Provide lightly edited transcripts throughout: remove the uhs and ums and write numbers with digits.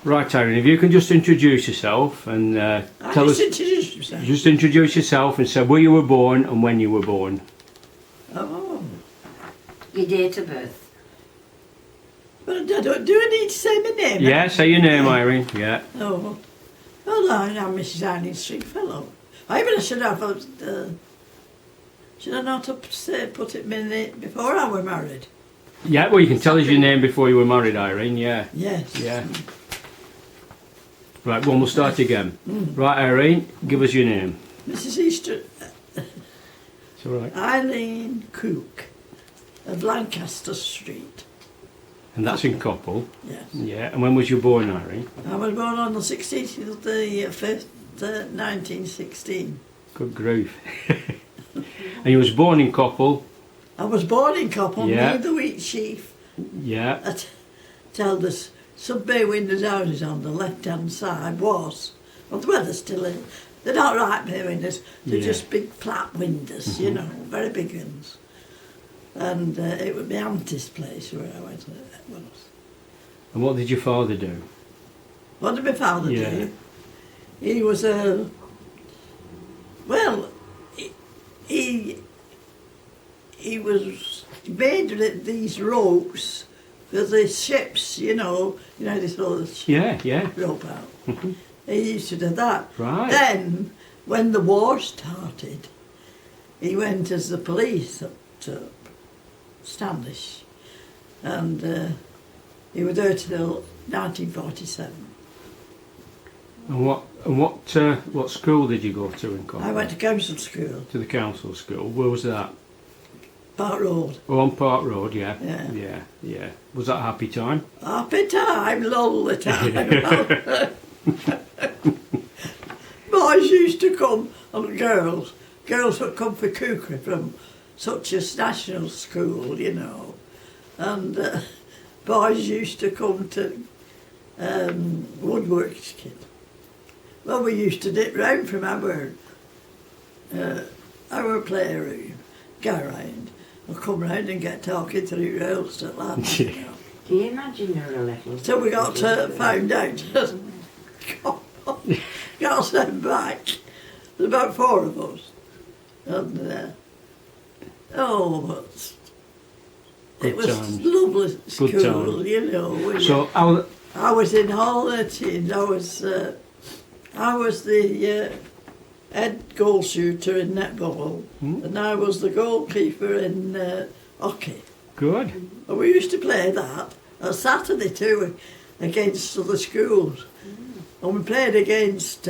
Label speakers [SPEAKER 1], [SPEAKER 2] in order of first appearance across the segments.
[SPEAKER 1] Right, Irene, if you can just introduce yourself and tell us.
[SPEAKER 2] Introduce yourself.
[SPEAKER 1] Just introduce yourself and say where you were born and when you were born.
[SPEAKER 2] Oh.
[SPEAKER 3] Your date of birth.
[SPEAKER 2] But do I need to say my name?
[SPEAKER 1] Yeah, say your name, Irene. Yeah.
[SPEAKER 2] Oh. Well, I'm Mrs. Eileen Stringfellow. I even should have should I not have put it in it before I were married?
[SPEAKER 1] Yeah, well, you can tell us your name before you were married, Irene. Yeah.
[SPEAKER 2] Yes.
[SPEAKER 1] Yeah. Right, well, we'll start again. Right, Irene, give us your name.
[SPEAKER 2] Mrs. Easter,
[SPEAKER 1] It's all right.
[SPEAKER 2] Eileen Cook of Lancaster Street.
[SPEAKER 1] And that's in Coppull.
[SPEAKER 2] Yes.
[SPEAKER 1] Yeah. And when was you born, Irene?
[SPEAKER 2] I was born on the 16th of the 5th, 1916.
[SPEAKER 1] Good grief. And you was born in Coppull.
[SPEAKER 2] I was born in Coppull,
[SPEAKER 1] Yeah.
[SPEAKER 2] near the wheat sheaf.
[SPEAKER 1] Yeah.
[SPEAKER 2] Tell us some bay windows houses on the left hand side was, well, they're still in. They're not right bay windows, they're
[SPEAKER 1] Yeah.
[SPEAKER 2] just big flat windows, you know, very big ones. And it was my auntie's place where I went.
[SPEAKER 1] And what did your father do?
[SPEAKER 2] What did my father
[SPEAKER 1] Yeah.
[SPEAKER 2] do? He was a, well, he made these ropes for the ships, you know this whole
[SPEAKER 1] Yeah, yeah.
[SPEAKER 2] rope out. He used to do that.
[SPEAKER 1] Right.
[SPEAKER 2] Then, when the war started, he went as the police up to Standish, and he was there till 1947.
[SPEAKER 1] And what school did you go to in Coppull?
[SPEAKER 2] I went to council school,
[SPEAKER 1] To the council school. Where was that?
[SPEAKER 2] Park Road.
[SPEAKER 1] Oh, on Park Road, yeah.
[SPEAKER 2] Yeah.
[SPEAKER 1] Yeah, yeah. Was that a happy time?
[SPEAKER 2] Happy time, lull the time. Boys used to come, and girls would come for cookery from such a national school, you know. And boys used to come to woodworks kit. Well, we used to dip round from our playroom, go round, and come round and get talking through rails at lads, you know.
[SPEAKER 3] Can you imagine her a little?
[SPEAKER 2] So we got found out. Got sent back. There's about 4 of us. And, but it was
[SPEAKER 1] times.
[SPEAKER 2] lovely school,
[SPEAKER 1] Good time.
[SPEAKER 2] you know.
[SPEAKER 1] So,
[SPEAKER 2] I was in all the teams. I was the head goal shooter in netball, and I was the goalkeeper in hockey.
[SPEAKER 1] good.
[SPEAKER 2] And we used to play that on Saturday too, against other schools. And we played against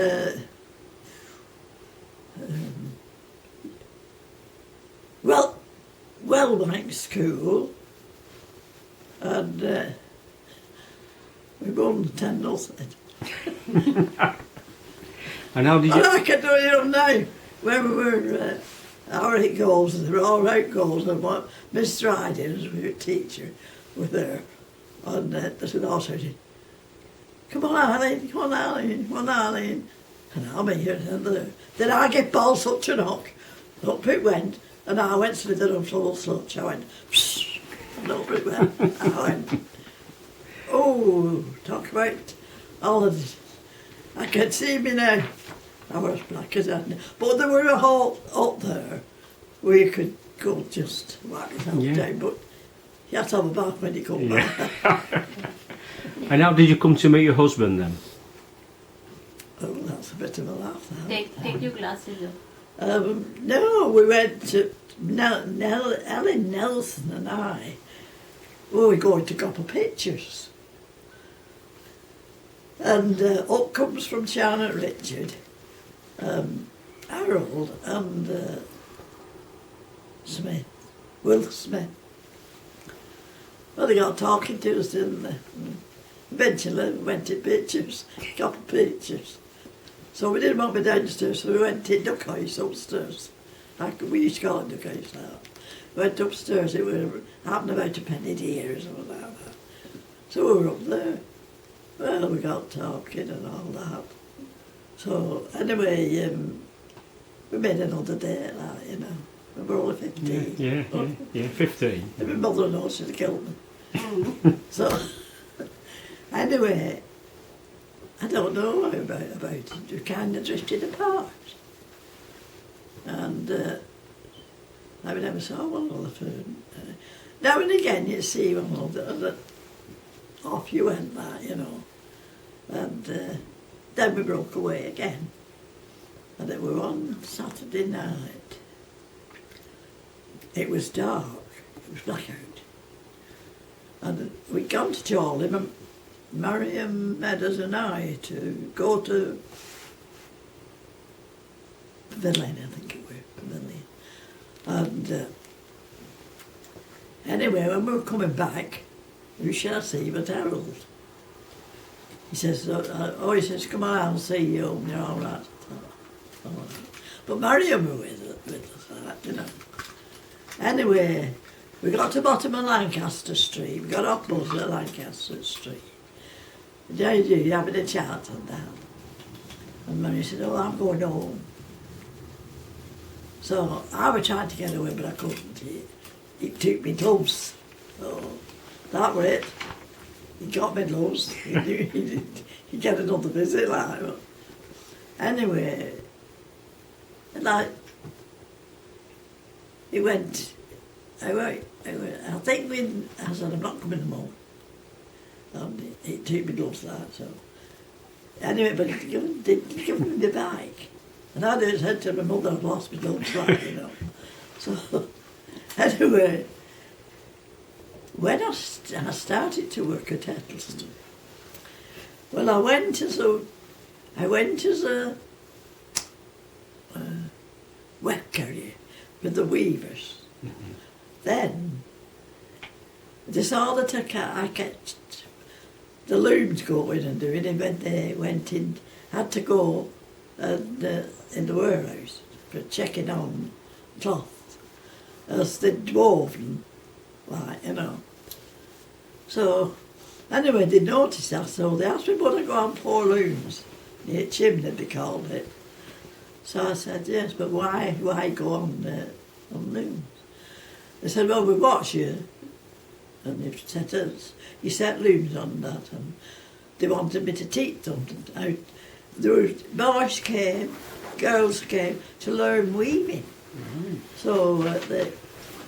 [SPEAKER 2] Wellbank School, and we won 10-0.
[SPEAKER 1] And how did
[SPEAKER 2] And
[SPEAKER 1] you...
[SPEAKER 2] I can do it now. When we were our 8 goals, they were all out goals, and what Miss Striding, as we were a teacher, with her, and there's also did, come on Eileen, come on Eileen, come on Eileen. And I'm here and there. Then I get ball such a knock. Up it went, and I went to the little such. I went, psh, and up it went. I went, oh, talk about all of this. I can see me now. I was black as that. But there were a hole up there where you could go just whack yourself down, but you had to have a bath when you come back.
[SPEAKER 1] And how did you come to meet your husband then?
[SPEAKER 2] Oh, that's a bit of a laugh. That.
[SPEAKER 4] Take your glasses off.
[SPEAKER 2] No, we went to Ellen Nelson and I. We were going to Coppull Pictures. And up comes from Janet Richard, Harold and Smith, Will Smith. Well, they got talking to us, didn't they? Eventually we went to Pictures, Coppull Pictures. So we didn't want to be downstairs, so we went to Duck House upstairs. We used to call it Duck House now. Went upstairs, it was happened about a penny dear or something like that. So we were up there. Well, we got talking and all that. So anyway, we made another date, like, you know. We were only 15.
[SPEAKER 1] Yeah, 15.
[SPEAKER 2] And my mother-in-law should have killed me. So, anyway, I don't know about it. We kind of drifted apart. And I never saw one of the food. Now and again you see one of the off you went that, you know. And then we broke away again. And it were on Saturday night. It was dark. It was blackout. And we'd gone to Chorley, Mariam Meadows and I, to go to Pavilion, I think it was, Pavilion. And anyway, when we were coming back, who shall I see but Harold? He says, he says, come on, I'll see you home, you're all right. All right. But Mariam was with us, you know. Anyway, we got to the bottom of Lancaster Street. We got off bus at Lancaster Street. You having a chat and that. And Mary said, oh, I'm going home. So I was trying to get away, but I couldn't. He took me gloves. So that was it. He got me gloves. He knew he'd get another visit, like. But anyway, like, he went, I think I said, I'm not coming home. And he took me gloves that, so. Anyway, but he didn't give me the bag. And I just said to my mother, I'd lost my gloves that, you know. So, anyway, when I started to work at Ettleston, well, I went as a wet carrier with the weavers. Mm-hmm. Then they saw that I kept the looms going and doing it when they went in, had to go and, in the warehouse for checking on cloth as they'd woven, like, you know. So anyway, they noticed that, so they asked me would I go on 4 looms, near chimney they called it. So I said yes, but why go on looms? They said, well, we watch you, and you set looms on that, and they wanted me to teach them. Boys came, girls came to learn weaving. Mm-hmm. So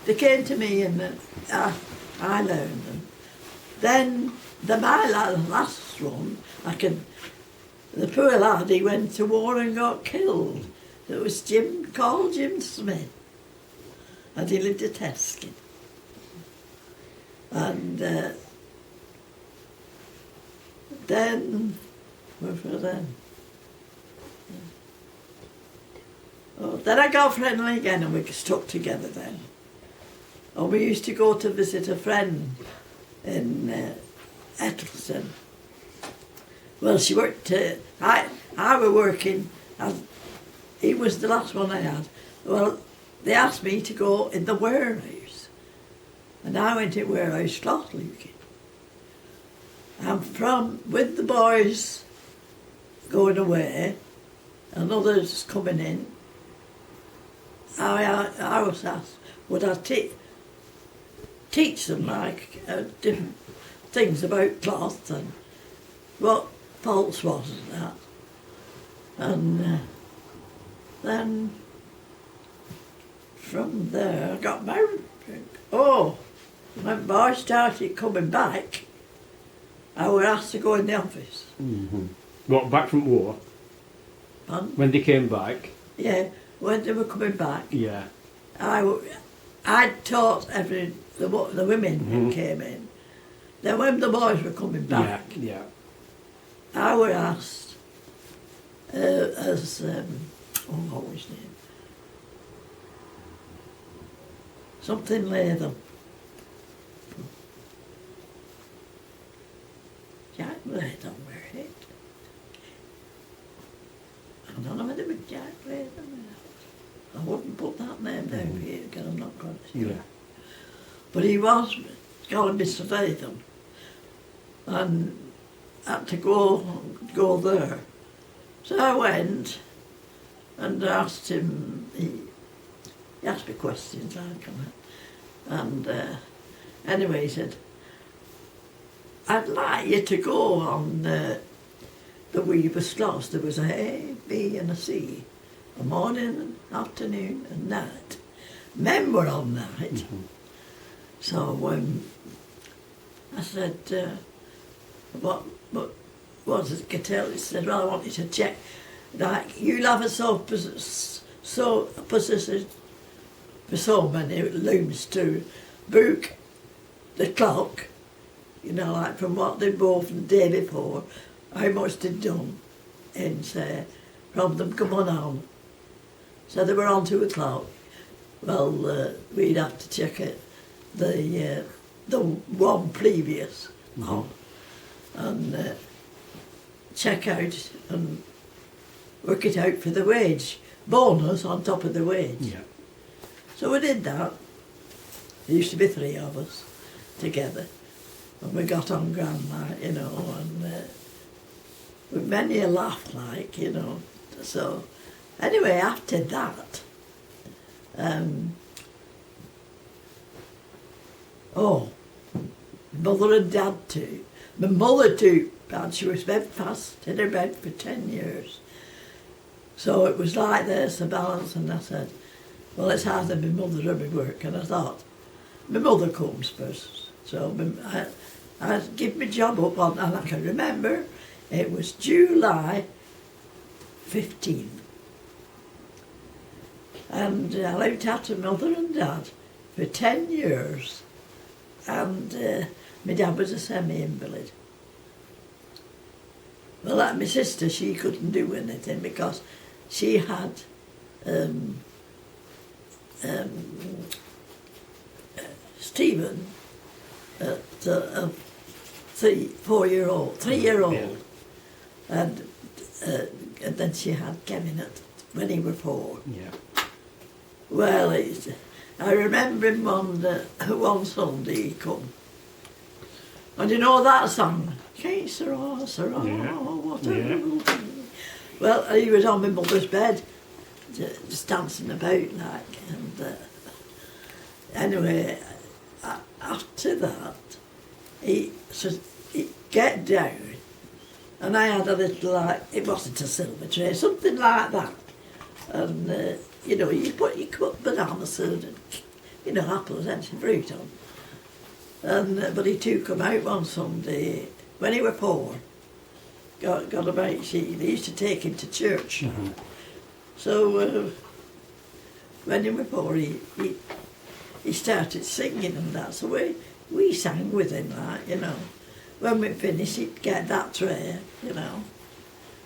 [SPEAKER 2] they came to me and I learned them. Then my last one, the poor lad, he went to war and got killed. It was called Jim Smith, and he lived at Eskin. And then, what was then? Oh, then I got friendly again and we stuck together then. And we used to go to visit a friend in Ettleston. Well, she worked, I was working, and he was the last one I had. Well, they asked me to go in the warehouse. And I went in warehouse cloth looking. And with the boys going away and others coming in, I was asked, would I teach them like different things about cloth and what faults was and that. And then from there I got married. Oh, when boys started coming back, I was asked to go in the office.
[SPEAKER 1] Mm-hmm. What, back from war?
[SPEAKER 2] And,
[SPEAKER 1] when they came back?
[SPEAKER 2] Yeah, when they were coming back.
[SPEAKER 1] Yeah.
[SPEAKER 2] I taught the women who came in. Then when the boys were coming back,
[SPEAKER 1] yeah.
[SPEAKER 2] I was asked as, what was his name? Something Latham. Jack Latham were it. I don't know whether it was Jack Latham. I wouldn't put that name down here because I'm not quite sure.
[SPEAKER 1] Yeah.
[SPEAKER 2] But he was calling Mr. Latham and had to go there. So I went and asked him, he asked me questions, and anyway he said, I'd like you to go on the Weavers' class, there was a A, B and a C, a morning, afternoon and night. Men were on night. So I said, what does it tell? He said, well, I want you to check. Like, you'll have a position for so many looms to book the clock, you know, like from what they'd bought from the day before, how much they'd done, and say, from them coming on. So they were on 2 o'clock. Well, we'd have to check it, the one previous on, and check out and work it out for the wage, bonus on top of the wage.
[SPEAKER 1] Yeah.
[SPEAKER 2] So we did that. There used to be 3 of us together, and we got on grand, like, you know, and with many a laugh, like, you know. So anyway, after that, mother and dad too. My mother too, and she was bedfast in her bed for 10 years. So it was like this, a balance, and I said, well, it's either my mother or my work. And I thought, my mother comes first. So I give my job up on, and I can remember, it was July 15. And I looked after mother and dad for 10 years. And my dad was a semi-invalid. Well, my sister, she couldn't do anything because she had Stephen, a 3-year-old, and then she had Kevin when he was 4.
[SPEAKER 1] Yeah.
[SPEAKER 2] Well, I remember him one Sunday he come. And you know that song? Que sera, sera, whatever.
[SPEAKER 1] Yeah.
[SPEAKER 2] Well, he was on my mother's bed, just dancing about like, and anyway, after that, he said, get down, and I had a little, like, it wasn't a silver tray, something like that, and you know, you cut bananas and, you know, apples and fruit on. And but he too come out one Sunday when he were poor. Got about, they used to take him to church.
[SPEAKER 1] Mm-hmm.
[SPEAKER 2] So when he was poor, he started singing and that. So we sang with him, like, you know. When we finished, he'd get that tray, you know,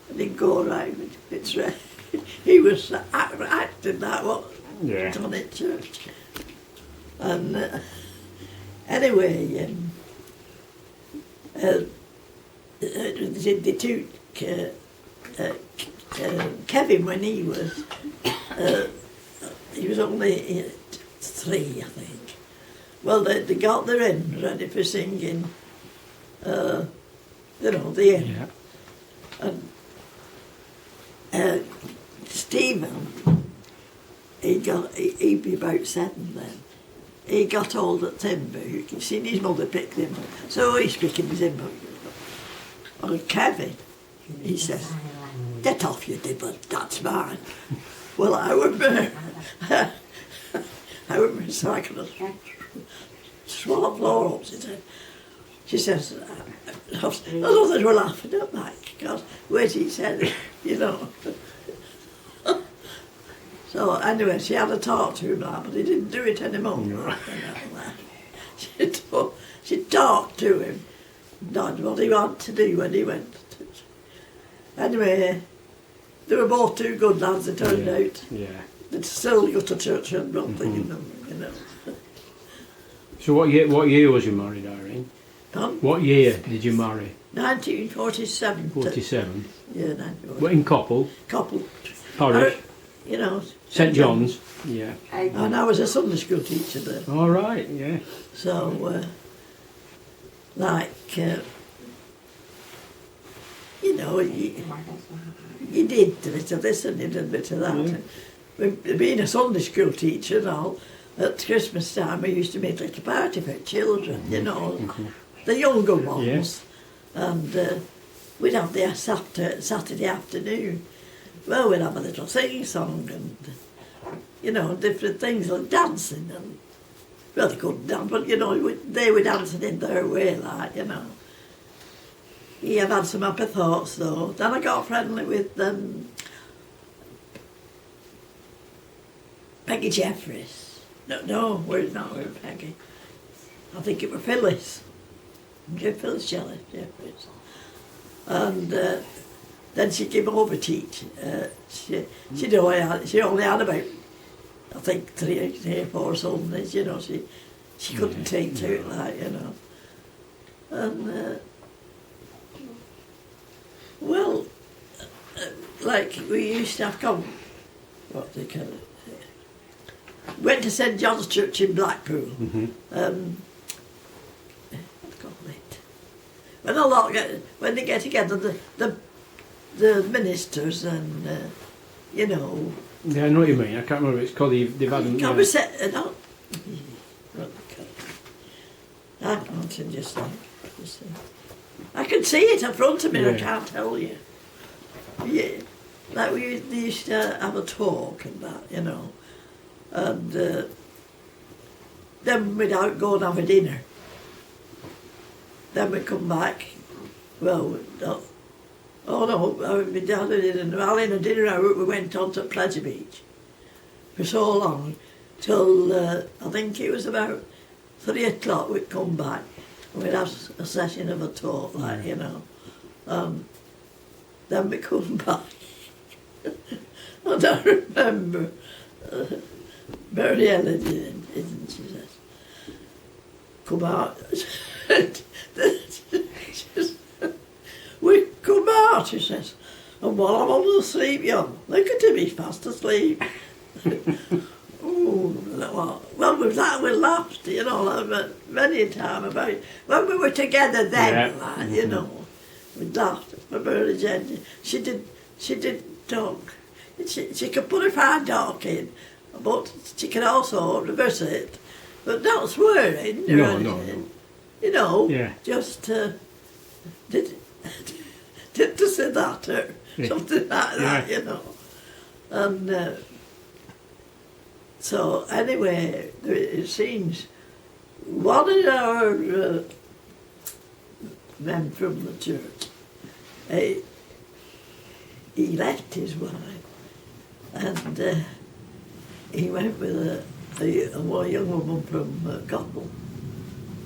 [SPEAKER 2] and he'd go around with the tray. He was acting like what done at church. And anyway, the two, Kevin, when he was only 3, I think. Well, they got their hymn ready for singing, you know, the hymn.
[SPEAKER 1] Yeah.
[SPEAKER 2] And Stephen, he'd be about 7 then. He got hold of the hymn book. You've seen his mother pick him up. So he's picking his hymn book. And Kevin, he says, get off, you dibber, that's mine. Well, I wouldn't so I could swallow floor up. She says, the others were laughing at Mike, because when she said it, you know. So anyway, she had a talk to him now, but he didn't do it anymore.
[SPEAKER 1] No.
[SPEAKER 2] She talked to him, not what he wanted to do when he went. Anyway, they were both 2 good lads, it turned out.
[SPEAKER 1] Yeah.
[SPEAKER 2] They'd still go to church and nothing in them, you know.
[SPEAKER 1] So what year was you married, Irene?
[SPEAKER 2] Pardon?
[SPEAKER 1] What year did you marry?
[SPEAKER 2] 1947.
[SPEAKER 1] 47.
[SPEAKER 2] Yeah, 1947.
[SPEAKER 1] What, in Coppull?
[SPEAKER 2] Coppull.
[SPEAKER 1] Parish?
[SPEAKER 2] You know.
[SPEAKER 1] St John's? Yeah.
[SPEAKER 2] And I was a Sunday school teacher there.
[SPEAKER 1] All right, yeah.
[SPEAKER 2] So, you know, you did a bit of this and you did a bit of that. And being a Sunday school teacher and all, at Christmas time we used to make a little party for children, you know, the younger ones.
[SPEAKER 1] Yeah.
[SPEAKER 2] And we'd have the Saturday afternoon. Well, we'd have a little singing song and, you know, different things like dancing and, well, they couldn't dance, but, you know, they were dancing in their way, like, you know. Yeah, I've had some happy thoughts, though. Then I got friendly with Peggy Jeffries. No, we're not with Peggy. I think it was Phyllis. Phyllis Jeffries. And then she came over to teach. She only had about, I think, 3 or 4 Sundays, you know. She couldn't take to it, like, you know. And, well, like, we used to have what they call it. Went to St John's Church in Blackpool. What do you call it? When they get together, the ministers and, you know.
[SPEAKER 1] Yeah, I know what you mean. I can't remember what it's called. They've had them.
[SPEAKER 2] Can we set it up? I can't just like. I can see it in front of me, I can't tell you. Yeah, like they used to have a talk and that, you know. And then we'd go and have a dinner. Then we'd come back. Well, my dad and Eileen had dinner out, we went on to Pleasure Beach for so long, till I think it was about 3 o'clock we'd come back and we'd have a session of a talk, like, you know. Then we come back. And I remember Mary Ellen, isn't she, says, come out. We come out, she says, and while I'm on asleep, young, look at him, he's fast asleep. Well, with that we laughed, you know, like, many a time about it. When we were together then, like, you know, we laughed. My Mary Jane, she did talk. She could put a fine talk in, but she can also reverse it. But not swearing or anything. No. You know, just did to say that or something like that, you know. And so anyway, it seems one of our men from the church, he left his wife and he went with a young woman from Coppull,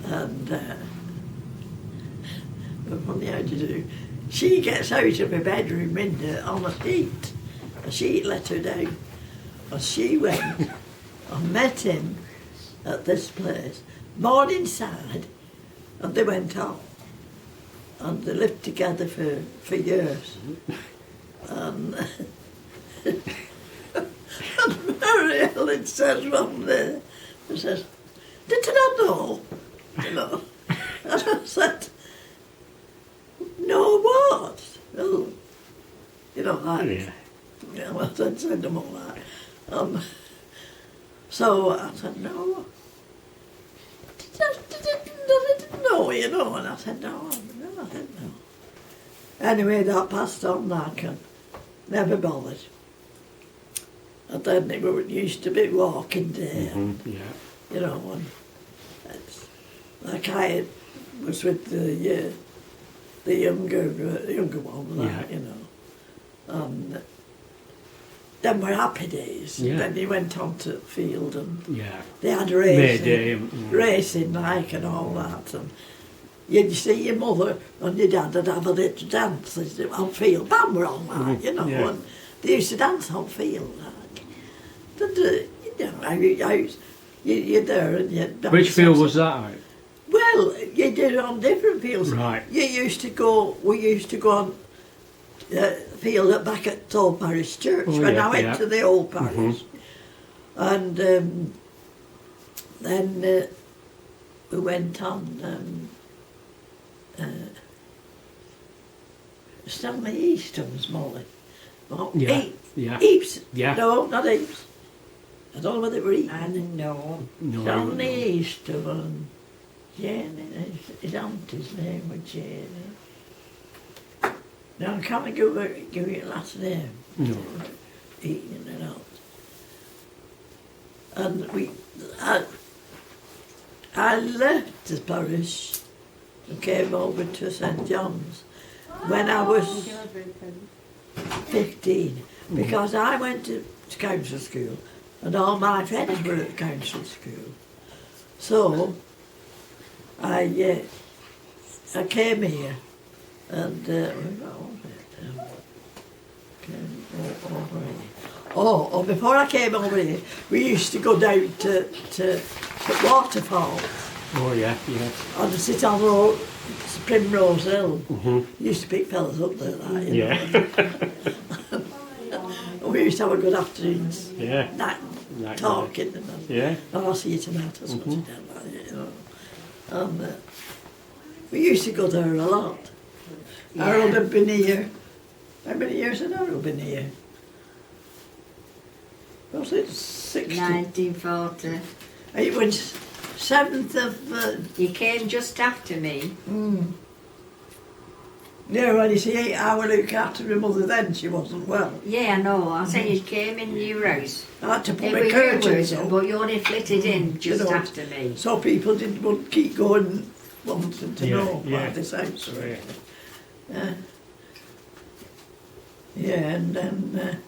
[SPEAKER 2] and funny how to do. She gets out of her bedroom window on a sheet let her down, and she went and met him at this place, Morningside, and they went on, and they lived together for years, and and Mary Ellen says one day, she says, did you not know? You know? And I said, no, what? Well, you know, like, I said them all that. So I said, no. I didn't know, you know, and I said, no, I didn't know. Anyway, that passed on like and never bothered. And then it used to be walking day, and, you know, and like I was with the younger one, like, you know, and then were happy days. And then he went on to the field and they had racing like and all that. And you'd see your mother and your dad would have a little dance on field. Bam were on like, you know, and they used to dance on field like. And, you know, you're there and you dance.
[SPEAKER 1] Which field was that at?
[SPEAKER 2] Well, you did it on different fields.
[SPEAKER 1] Right.
[SPEAKER 2] We used to go on field at back at the old parish church when I went to the old parish. And then we went on Stanley Easton's, Molly. Eaps. No, not Eaps. I don't know whether it were Eaps.
[SPEAKER 3] I didn't know.
[SPEAKER 2] Stanley Easton and Janie, his auntie's name was Janie. Now I can't give it last name.
[SPEAKER 1] No.
[SPEAKER 2] Eating it out. And I left the parish and came over to St John's when I was 15, because I went to council school and all my friends were at council school. So I came here and where was it? Came over here. Oh, before I came over here, we used to go down to waterfall
[SPEAKER 1] Oh yeah, yeah.
[SPEAKER 2] and sit on the Primrose Hill.
[SPEAKER 1] Mm-hmm.
[SPEAKER 2] Used to pick fellas up there, like, you
[SPEAKER 1] Yeah.
[SPEAKER 2] know. We used to have a good afternoons,
[SPEAKER 1] Yeah.
[SPEAKER 2] night,
[SPEAKER 1] Like
[SPEAKER 2] talking and
[SPEAKER 1] Yeah.
[SPEAKER 2] oh, I'll see you tonight or something like that, you know. And we used to go there a lot.
[SPEAKER 3] Yeah.
[SPEAKER 2] Harold had been here. How many years had Harold been here? Was it 60?
[SPEAKER 3] 1940.
[SPEAKER 2] It was 7th of...
[SPEAKER 3] You came just after me.
[SPEAKER 2] Yeah, well, you see, I would look after my mother then, she wasn't well.
[SPEAKER 3] Yeah, I know. I say you came in your house.
[SPEAKER 2] I had to put
[SPEAKER 3] It
[SPEAKER 2] my
[SPEAKER 3] was
[SPEAKER 2] curtains
[SPEAKER 3] yours,
[SPEAKER 2] up,
[SPEAKER 3] but you only flitted in just
[SPEAKER 2] You know,
[SPEAKER 3] after me.
[SPEAKER 2] so people didn't want to keep going, wanting to
[SPEAKER 1] Yeah,
[SPEAKER 2] know
[SPEAKER 1] yeah.
[SPEAKER 2] about this house. or
[SPEAKER 1] Yeah.
[SPEAKER 2] anything. Yeah, and then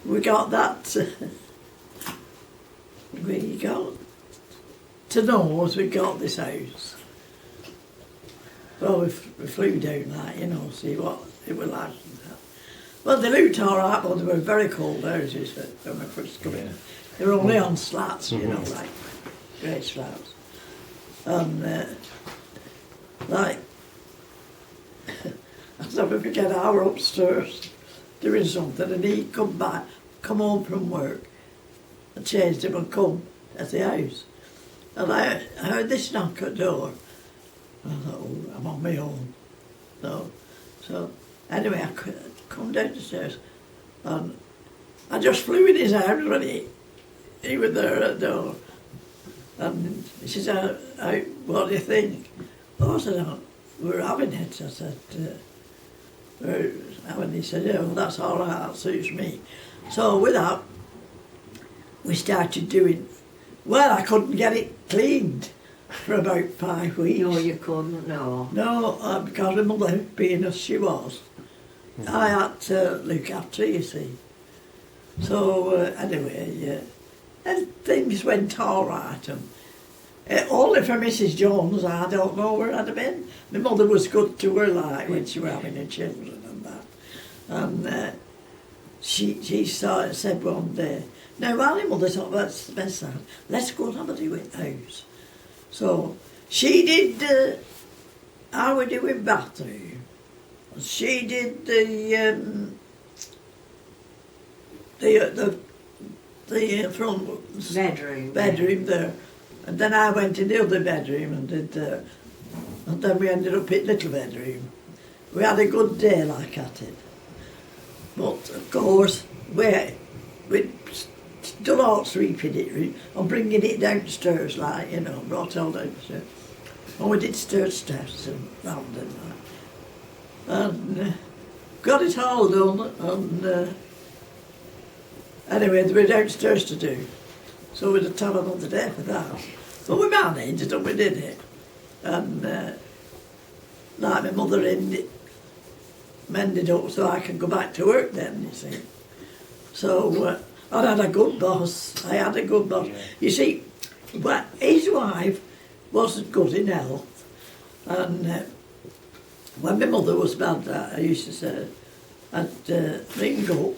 [SPEAKER 2] we got that, we got to know as we got this house. Well, we flew down that, you know, see what it was like. And that. Well, they looked all right, but they were very cold houses when we first come in.
[SPEAKER 1] Yeah.
[SPEAKER 2] They were only on slats, you know,
[SPEAKER 1] Mhm.
[SPEAKER 2] like great slats. And like, I'll never forget, I were upstairs doing something, and he'd come home from work, and changed him and come at the house. And I heard this knock at the door. I thought, oh, I'm on my own. So anyway, I come down the stairs, and I just flew in his arms when he was there at the door. And he says, what do you think? Oh, I said, oh, we're having it. I said, we're having it. He said, yeah, well, that's all right, that suits me. So with that, we started doing, well, I couldn't get it cleaned for about 5 weeks.
[SPEAKER 3] No, you couldn't, no.
[SPEAKER 2] No, because my mother, being as she was, I had to look after her, you see. So anyway, yeah. And things went all right. And, only for Mrs. Jones, I don't know where I'd have been. My mother was good to her, like, when she was having her children and that. And she said one day, now, while your mother thought, that's the best time, let's go and have a do at the house. So she did, I was doing bathroom. She did the front
[SPEAKER 3] Bedroom.
[SPEAKER 2] there. And then I went in the other bedroom and did and then we ended up in little bedroom. We had a good day like at it. But of course, we'd done all sweeping it and bringing it downstairs, like, you know, brought all downstairs. And we did stairs and round and that. And got it all done, and anyway, there were downstairs to do. So we'd have time another day for that. But we managed and we did it. And like my mother mended up so I could go back to work then, you see. So I had a good boss. I had a good boss.
[SPEAKER 1] Yeah.
[SPEAKER 2] You see, well, his wife wasn't good in health. And when my mother was bad, I used to say, I'd ring up,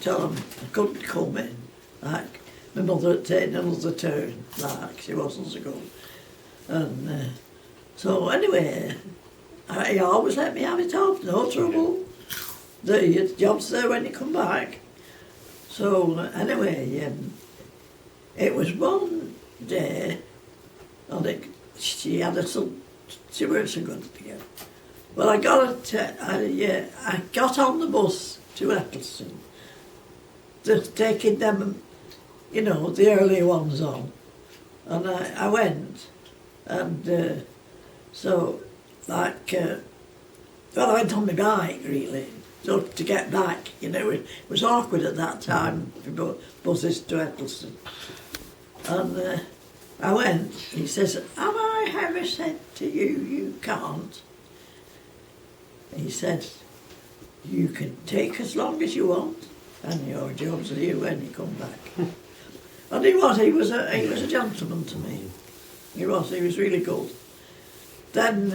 [SPEAKER 2] tell them I couldn't come in. Like, my mother had taken another turn, like, she wasn't so good. And so anyway, he always let me have it off, no trouble. The job's there when you come back. So anyway, it was one day, and she had a son, she weren't so good together. Well, I got on the bus to Eccleston, just taking them, you know, the early ones on, and I went, and so like Well, I went on my bike, really, so to get back. You know, it was awkward at that time for buses to Eccleston. And I went, he says, have I ever said to you, you can't? He said, you can take as long as you want, and your job's with you when you come back. And he was a gentleman to me. He was really good. Then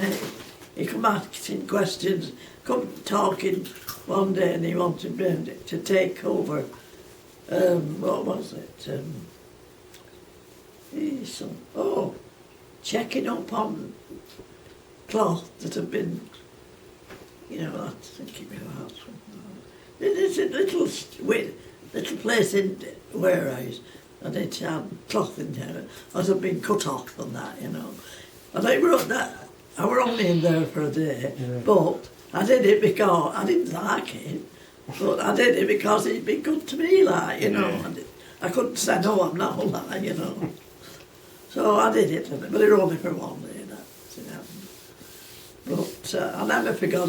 [SPEAKER 2] he come asking questions, come talking one day, and he wanted me to take over, what was it? Checking up on cloth that had been, you know, that's thinking about. It's a little place in warehouse, and it had cloth in there that had been cut off and that, you know. And I wrote that. I were only in there for a day, but I did it because I didn't like it, but I did it because he'd been good to me, like, you know. And I couldn't say no, I'm not all that, you know. So I did it, but it was only for one day. That's it happened. But I never forgot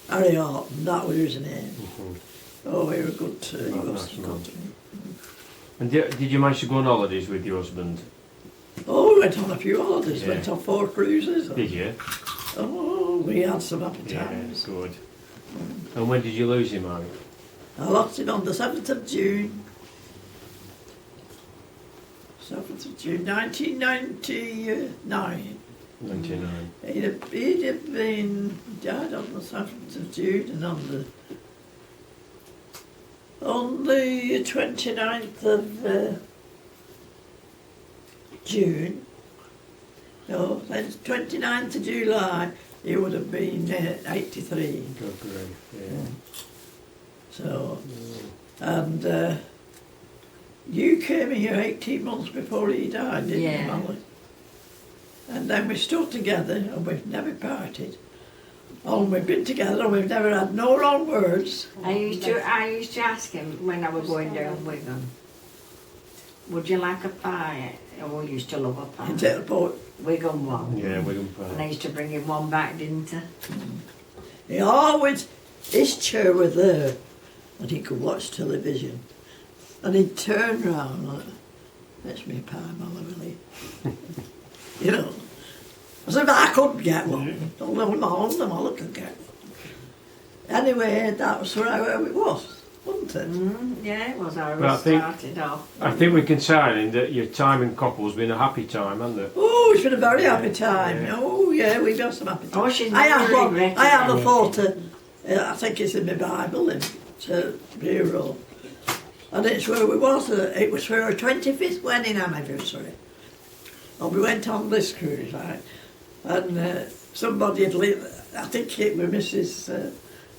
[SPEAKER 2] Harry Horton. That was his name. Oh, he was good to me.
[SPEAKER 1] And did you manage to go on holidays with your husband?
[SPEAKER 2] Oh, we went on a few holidays. Went on 4 cruises.
[SPEAKER 1] Did you?
[SPEAKER 2] Oh, we had some happy times.
[SPEAKER 1] Yeah, good. And when did you lose him, Harry?
[SPEAKER 2] I lost him on the 7th of June. 7th of June, 1999.
[SPEAKER 1] 99.
[SPEAKER 2] He'd have been died on the 7th of June, and on the 29th of June, no, then 29th of July, he would have been 83.
[SPEAKER 1] Good grief, yeah.
[SPEAKER 2] So, and you came here 18 months before he died, didn't you, Molly? And then we stood together, and we've never parted. Oh, we've been together, and we've never had no wrong words.
[SPEAKER 3] I used to ask him when I was going down Wigan, would you like a pie? Oh, we used to love a pie.
[SPEAKER 2] In Tailport.
[SPEAKER 3] Wigan one.
[SPEAKER 1] Yeah, Wigan pie.
[SPEAKER 3] And I used to bring him one back, didn't I?
[SPEAKER 2] He always, his chair was there, and he could watch television. And he'd turn round like, that's me pie, Molly, really. You know. As if I couldn't get one. Only Molly could get one. Anyway, that was where it was, wasn't it?
[SPEAKER 3] Yeah, it was how
[SPEAKER 1] Well,
[SPEAKER 3] it started off.
[SPEAKER 1] I think we can say that your time in Coppull's been a happy time, hasn't it?
[SPEAKER 2] Oh, it's been a very happy time.
[SPEAKER 1] Yeah.
[SPEAKER 2] Oh, yeah, we've had some happy time.
[SPEAKER 3] Oh, she's
[SPEAKER 2] I have
[SPEAKER 3] never
[SPEAKER 2] one.
[SPEAKER 3] regretted
[SPEAKER 2] I have a
[SPEAKER 3] anything.
[SPEAKER 2] photo. I think it's in my Bible, in bureau. And it's where we was. It was for our 25th wedding anniversary. And we went on this cruise, right? And somebody had lived. I think it was Mrs.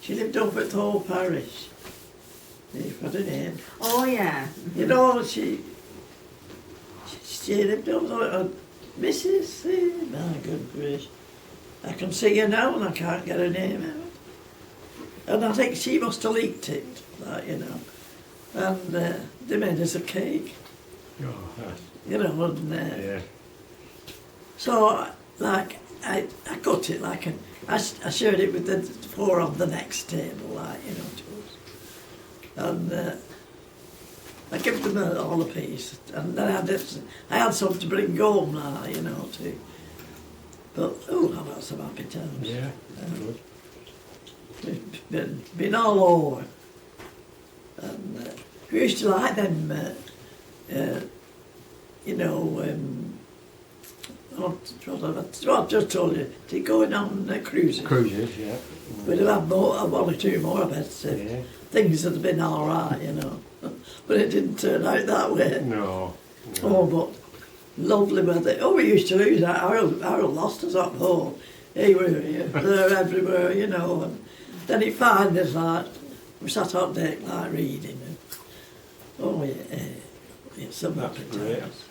[SPEAKER 2] She lived over at the whole parish. You've got her name.
[SPEAKER 3] Oh, yeah.
[SPEAKER 2] You know, she lived over at Mrs. My good grief. I can see her now and I can't get her name out. And I think she must have leaked it, like, you know. And they made us a cake,
[SPEAKER 1] Oh, that's,
[SPEAKER 2] you know, and
[SPEAKER 1] yeah.
[SPEAKER 2] so, like, I cut it like, I shared it with the 4 on the next table, like, you know, to us. And I gave them all a piece, and then I had some to bring home, like, you know, too. But, oh, I've had some happy times.
[SPEAKER 1] Yeah, good.
[SPEAKER 2] Been all over. And we used to like them, you know, what I just told you, to going on cruises.
[SPEAKER 1] Cruises, yeah.
[SPEAKER 2] We'd have had one or 2 more, I bet.
[SPEAKER 1] Yeah.
[SPEAKER 2] Things that have been all right, you know. But it didn't turn out that way.
[SPEAKER 1] No.
[SPEAKER 2] Oh, but lovely weather. Oh, we used to lose that. Harold lost us up home. He was there everywhere, you know. And then he found us, like, we sat on deck, like, reading. Oh, yeah. It's some happy times.